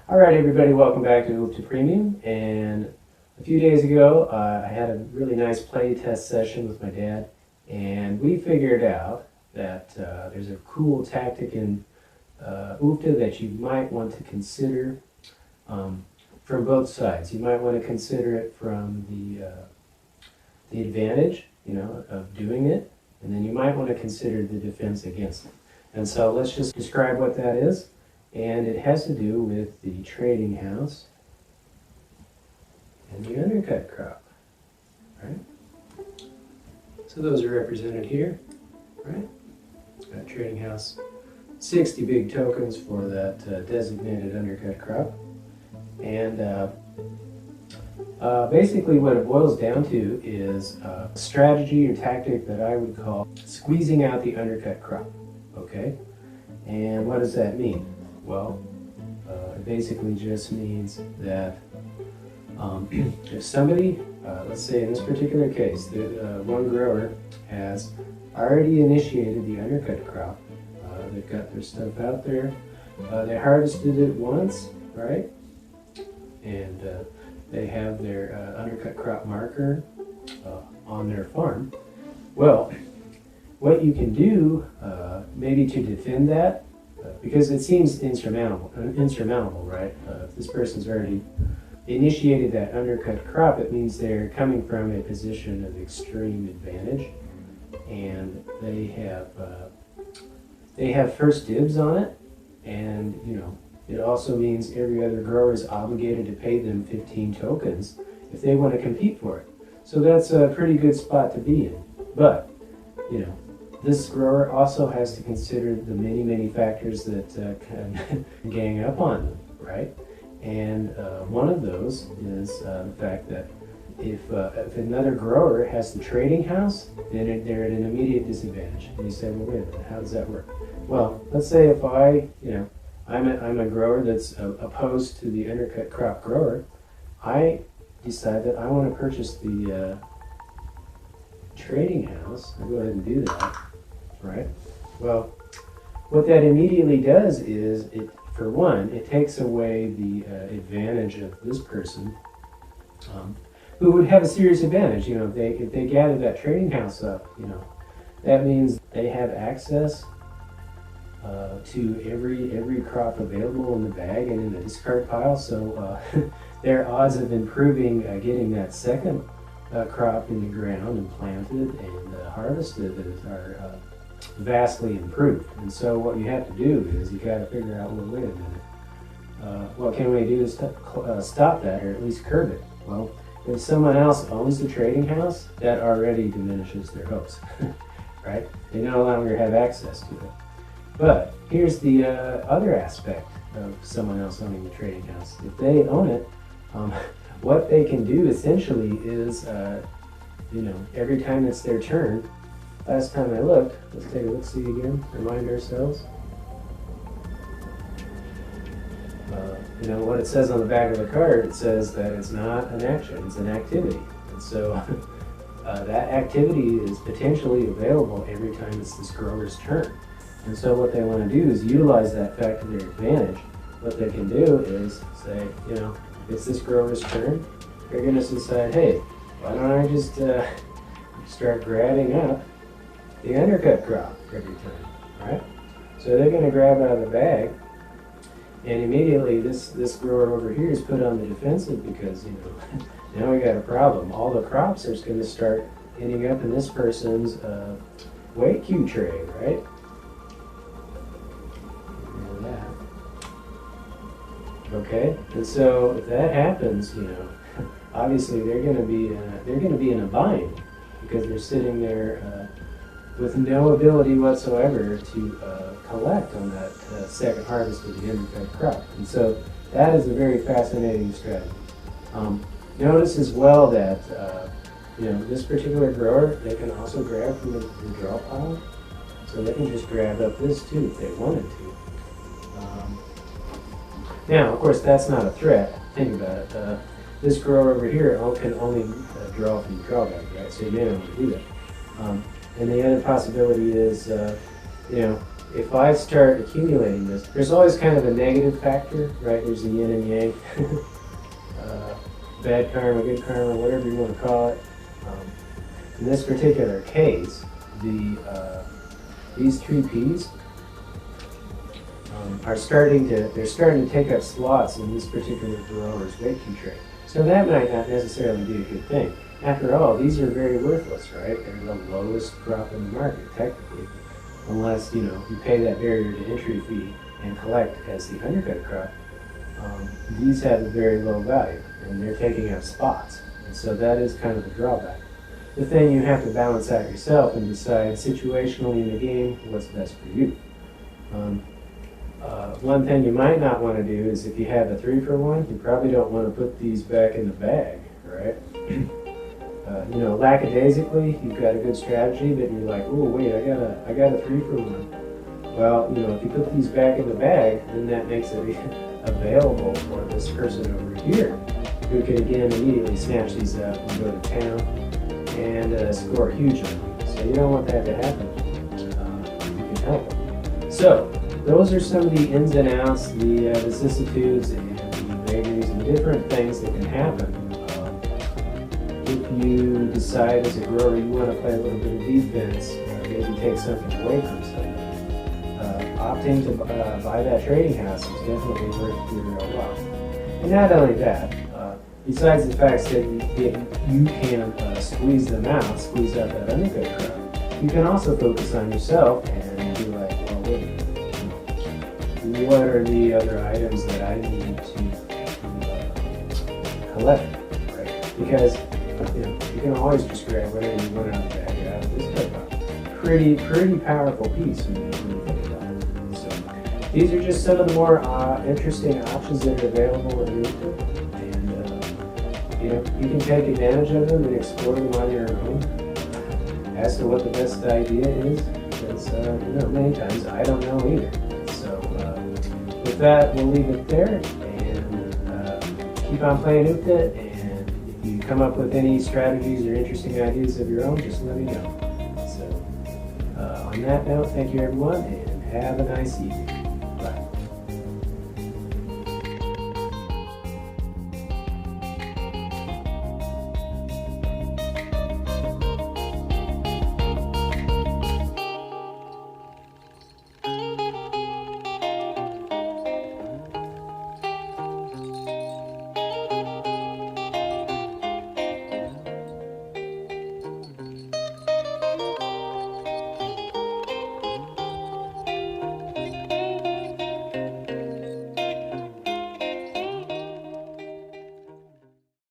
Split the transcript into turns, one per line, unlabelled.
All right, everybody, welcome back to Premium. And a few days ago, I had a really nice play test session with my dad, and we figured out that there's a cool tactic in UFTA that you might want to consider from both sides. You might want to consider it from the advantage, of doing it, and then you might want to consider the defense against it. And so let's just describe what that is. And it has to do with the trading house and the undercut crop, right? So those are represented here, right? Got trading house, 60 big tokens for that designated undercut crop. And basically what it boils down to is a strategy or tactic that I would call squeezing out the undercut crop, okay? And what does that mean? Well, it basically just means that if somebody, let's say in this particular case, one grower has already initiated the undercut crop, they've got their stuff out there, they harvested it once, right? And they have their undercut crop marker on their farm. Well, what you can do, maybe to defend that, because it seems insurmountable, right? If this person's already initiated that undercut crop, it means they're coming from a position of extreme advantage, and they have first dibs on it, and it also means every other grower is obligated to pay them 15 tokens if they want to compete for it. So that's a pretty good spot to be in. But this grower also has to consider the many factors that can gang up on them, right? And one of those is the fact that if another grower has the trading house, then they're at an immediate disadvantage. And you say, well, wait a minute, how does that work? Well, let's say if I'm a grower that's opposed to the undercut crop grower, I decide that I want to purchase the trading house. I go ahead and do that. Right? Well, what that immediately does is, for one, it takes away the advantage of this person, who would have a serious advantage. If they gather that trading house up, that means they have access to every crop available in the bag and in the discard pile. So their odds of improving, getting that second crop in the ground and planted and harvested are vastly improved. And so what you have to do is you got to figure out, well, wait a minute, what can we do to stop that, or at least curb it? Well, if someone else owns the trading house, that already diminishes their hopes, right? They no longer have access to it. But here's the other aspect of someone else owning the trading house. If they own it, what they can do essentially is, every time it's their turn. Last time I looked, let's take a look-see again, remind ourselves. What it says on the back of the card, it says that it's not an action, it's an activity. And so that activity is potentially available every time it's this grower's turn. And so what they want to do is utilize that fact to their advantage. What they can do is say, if it's this grower's turn, they're going to decide, hey, why don't I just start grabbing up the undercut crop every time, right? So they're going to grab out of the bag, and immediately this grower over here is put on the defensive because now we got a problem. All the crops are going to start ending up in this person's weight cue tray, right? And that. Okay, and so if that happens, obviously they're going to be in a bind because they're sitting there with no ability whatsoever to collect on that second harvest of the undercut crop. And so that is a very fascinating strategy. Notice as well that this particular grower, they can also grab from the draw pile. So they can just grab up this too if they wanted to. Now, of course, that's not a threat. Think about it. This grower over here can only draw from the draw bag, right? So you may not want to do that. And the other possibility is, if I start accumulating this, there's always kind of a negative factor, right? There's the yin and yang, bad karma, good karma, whatever you want to call it. In this particular case, these 3Ps they're starting to take up slots in this particular grower's weight-cue tray. So that might not necessarily be a good thing. After all, these are very worthless, right? They're the lowest crop in the market, technically, unless you pay that barrier to entry fee and collect as the undercut crop. These have a very low value, and they're taking up spots, and so that is kind of a drawback. The thing you have to balance out yourself and decide situationally in the game what's best for you. One thing you might not want to do is if you have a 3-for-1, you probably don't want to put these back in the bag, right? Lackadaisically, you've got a good strategy, but you're like, oh wait, I got a 3-for-1. Well, if you put these back in the bag, then that makes it available for this person over here, who can again immediately snatch these up and go to town and score huge on you. So you don't want that to happen. You can help them. So those are some of the ins and outs, the vicissitudes and the vagaries and different things that can happen. If you decide as a grower you want to play a little bit of defense, maybe take something away from somebody, opting to buy that trading house is definitely worth your while. And not only that, besides the fact that you can squeeze them out, squeeze out that undercut crop, you can also focus on yourself and be like, well, wait a minute. What are the other items that I need to collect, right? Because you can always just grab whatever you want out of the bag. This is a pretty powerful piece when you think about it. So these are just some of the more interesting options that are available in Undercutter, and you can take advantage of them and explore them on your own. As to what the best idea is, because many times I don't know either. With that, we'll leave it there, and keep on playing Undercutter, and if you come up with any strategies or interesting ideas of your own, just let me know. So, on that note, thank you everyone, and have a nice evening.